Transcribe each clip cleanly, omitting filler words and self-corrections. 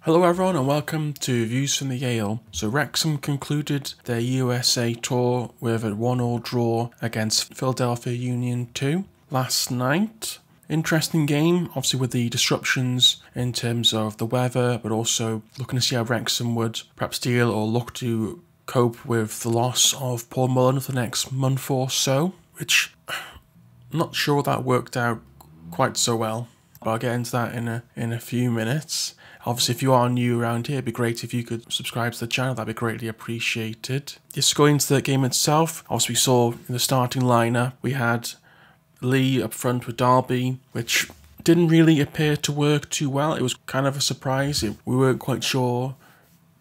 Hello everyone and welcome to Views from the Yale. So Wrexham concluded their USA tour with a 1-1 draw against Philadelphia Union 2 last night. Interesting game, obviously with the disruptions in terms of the weather, but also looking to see how Wrexham would perhaps deal or look to cope with the loss of Paul Mullin for the next month or so, which I'm not sure that worked out quite so well, but I'll get into that in a few minutes. Obviously, if you are new around here, it'd be great if you could subscribe to the channel. That'd be greatly appreciated. Just going into the game itself, obviously we saw in the starting lineup, we had Lee up front with Derby, which didn't really appear to work too well. It was kind of a surprise. We weren't quite sure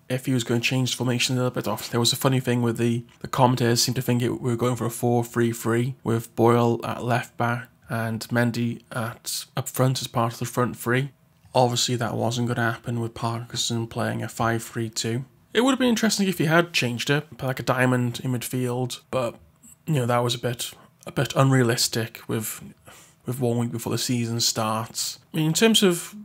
if he was going to change the formation a little bit. There was a funny thing with the commentators seemed to think we were going for a 4-3-3 with Boyle at left back and Mendy up front as part of the front three. Obviously, that wasn't going to happen with Parkinson playing a 5-3-2. It would have been interesting if he had changed it, put like a diamond in midfield, but that was a bit unrealistic with 1 week before the season starts. I mean, in terms of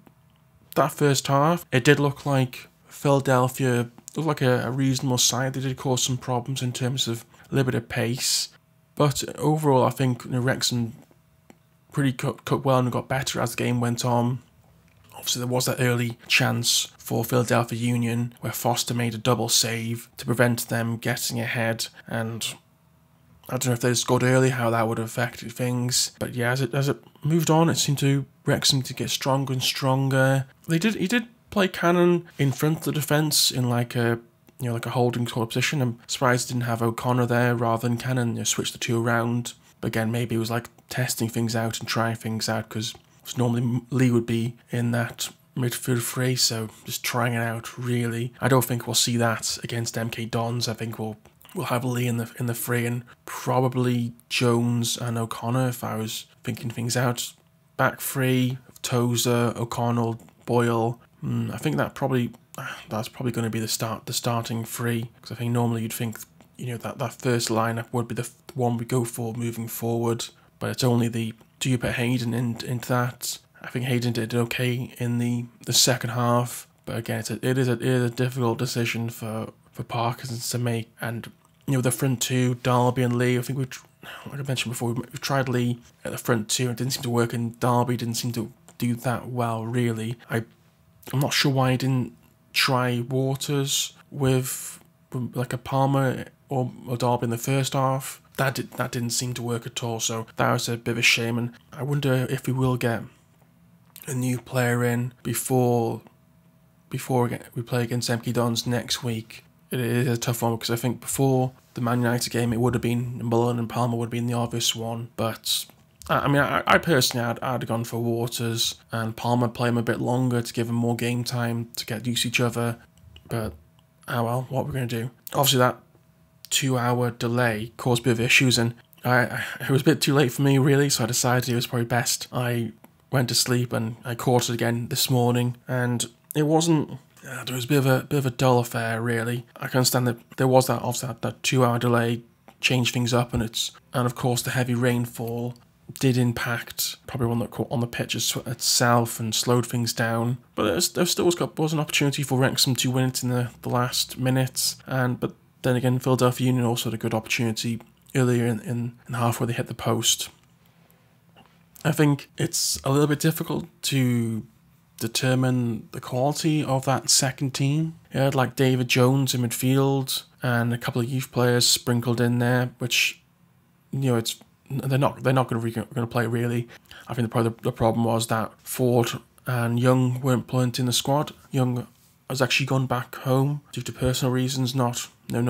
that first half, it did look like Philadelphia looked like a reasonable side. They did cause some problems in terms of a little bit of pace, but overall, I think Wrexham pretty cut well and got better as the game went on. Obviously, there was that early chance for Philadelphia Union where Foster made a double save to prevent them getting ahead, and I don't know if they scored early, how that would have affected things. But yeah, as it moved on, it seemed to Wrexham to get stronger and stronger. He did play Cannon in front of the defence in like a holding sort of position. I'm surprised he didn't have O'Connor there rather than Cannon. Switch the two around. But again, maybe it was like testing things out and trying things out because normally Lee would be in that midfield fray, so just trying it out really. I don't think we'll see that against MK Dons. I think we'll have Lee in the fray and probably Jones and O'Connor if I was thinking things out. Back three, Tozer, O'Connell, Boyle. I think that's probably going to be the starting three, because I think normally you'd think that first lineup would be the one we go for moving forward, but it's only do you put Hayden into that? I think Hayden did okay in the second half, but again, it is a difficult decision for Parkinson to make. And the front two, Derby and Lee, I think like I mentioned before, we tried Lee at the front two, it didn't seem to work, and Derby didn't seem to do that well really. I'm not sure why he didn't try Waters with like a Palmer or Derby in the first half. That didn't seem to work at all, so that was a bit of a shame, and I wonder if we will get a new player in before we play against MK Dons next week. It is a tough one, because I think before the Man United game it would have been Mullin and Palmer would have been the obvious one, but I mean, I personally I'd have gone for Waters and Palmer, play him a bit longer to give him more game time to get used to each other, but well, what we're going to do. Obviously that 2-hour delay caused a bit of issues, and it was a bit too late for me really, so I decided it was probably best I went to sleep, and I caught it again this morning, and it wasn't. It was a bit of a dull affair really. I can understand that there was that 2-hour delay, changed things up, and of course the heavy rainfall did impact probably on the pitch itself and slowed things down. But there still was an opportunity for Wrexham to win it in the last minutes, but then again, Philadelphia Union also had a good opportunity earlier in half where they hit the post. I think it's a little bit difficult to determine the quality of that second team. You had like David Jones in midfield and a couple of youth players sprinkled in there, which they're not going to play really. I think the problem was that Ford and Young weren't plugged in the squad. Young has actually gone back home due to personal reasons, no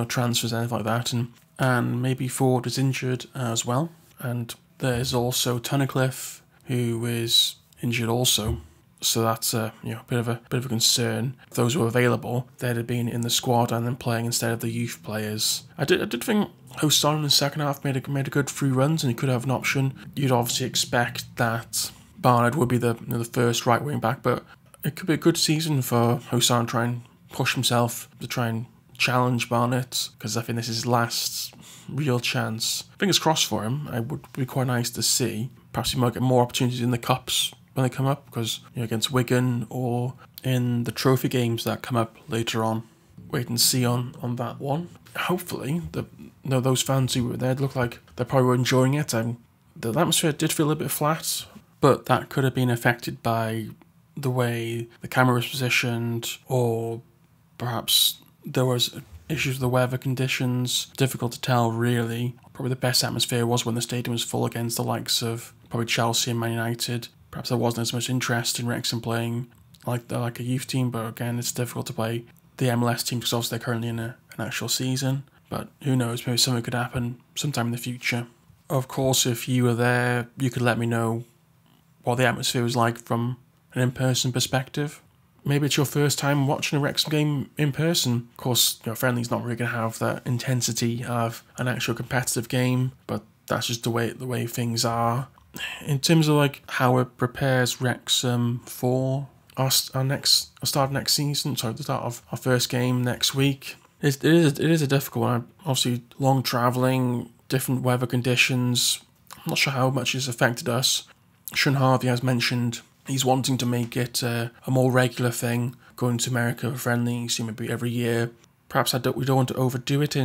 transfers, anything like that, and maybe Ford is injured as well. And there's also Tunnicliffe, who is injured also, so that's a bit of a concern. If those who were available, they'd have been in the squad and then playing instead of the youth players. I did think Hosan in the second half made a good 3 runs, and he could have an option. You'd obviously expect that Barnard would be the first right wing back, but it could be a good season for Hosan to try and push himself to try and challenge Barnett, because I think this is his last real chance. Fingers crossed for him. It would be quite nice to see. Perhaps he might get more opportunities in the cups when they come up, because against Wigan or in the trophy games that come up later on. Wait and see on that one. Hopefully, those fans who were there look like they probably were enjoying it. And the atmosphere did feel a bit flat, but that could have been affected by the way the camera was positioned, or perhaps there was issues with the weather conditions. Difficult to tell, really. Probably the best atmosphere was when the stadium was full against the likes of probably Chelsea and Man United. Perhaps there wasn't as much interest in Wrexham playing like a youth team, but again, it's difficult to play the MLS team because obviously they're currently in an actual season. But who knows, maybe something could happen sometime in the future. Of course, if you were there, you could let me know what the atmosphere was like from an in-person perspective. Maybe it's your first time watching a Wrexham game in person. Of course, friendly's not really going to have that intensity of an actual competitive game, but that's just the way things are. In terms of like how it prepares Wrexham for our start of next season, the start of our first game next week, it is a difficult one. Obviously, long travelling, different weather conditions. I'm not sure how much it's affected us. Sean Harvey has mentioned he's wanting to make it a more regular thing, going to America for friendlies, maybe every year. Perhaps we don't want to overdo it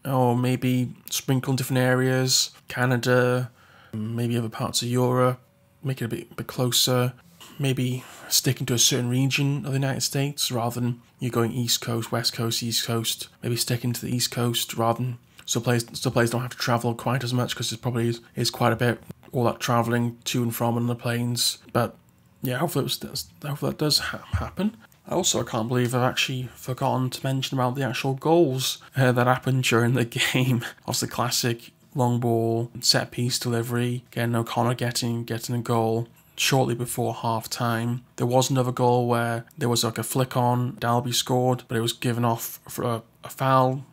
or maybe sprinkle in different areas, Canada, maybe other parts of Europe, make it a bit closer. Maybe sticking to a certain region of the United States rather than you going East Coast, West Coast, East Coast. Maybe sticking to the East Coast rather than so players don't have to travel quite as much, because it probably is quite a bit, all that travelling to and from on the planes. But yeah, hopefully that does happen. I can't believe I've actually forgotten to mention about the actual goals that happened during the game. Obviously, classic long ball set piece delivery. Again, O'Connor getting a goal shortly before half time. There was another goal where there was like a flick on, Dalby scored, but it was given off for a foul.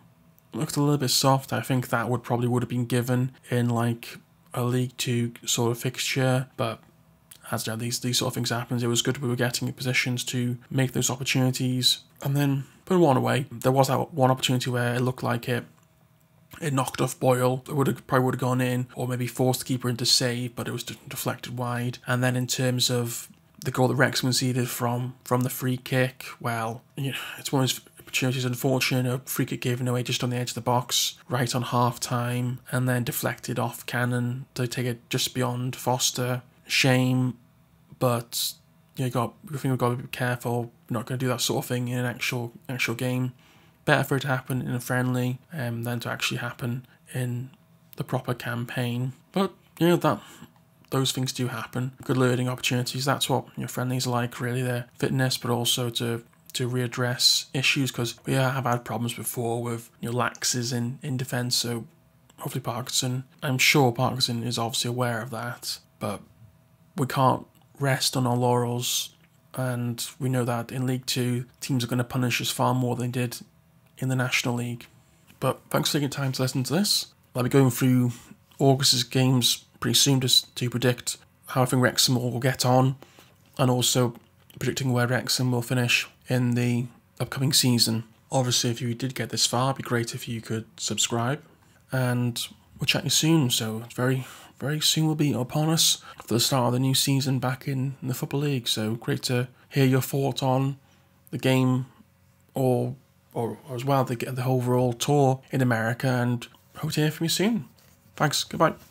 It looked a little bit soft. I think that would have been given in like a League Two sort of fixture, but as these sort of things happen, it was good we were getting in positions to make those opportunities. And then put one away. There was that one opportunity where it looked like it knocked off Boyle. It probably would have gone in, or maybe forced the keeper into save, but it was deflected wide. And then in terms of the goal that Wrexham conceded from the free kick, well, it's one of those opportunities, unfortunate. A free kick given away just on the edge of the box, right on half time, and then deflected off Cannon to take it just beyond Foster. Shame, but I think we've got to be careful. We're not going to do that sort of thing in an actual game. Better for it to happen in a friendly than to actually happen in the proper campaign. But those things do happen. Good learning opportunities. That's what friendlies are like, really. Their fitness, but also to readdress issues, because we have had problems before with laxes in defence. So hopefully I'm sure Parkinson is obviously aware of that, but we can't rest on our laurels, and we know that in League Two teams are going to punish us far more than they did in the National League. But thanks for taking time to listen to this. I'll be going through August's games pretty soon just to predict how I think Wrexham will get on, and also predicting where Wrexham will finish in the upcoming season. Obviously, if you did get this far, it'd be great if you could subscribe, and we'll chat to you soon. So very, very soon will be upon us for the start of the new season back in the Football League. So great to hear your thoughts on the game, or as well the overall tour in America, and hope to hear from you soon. Thanks, goodbye.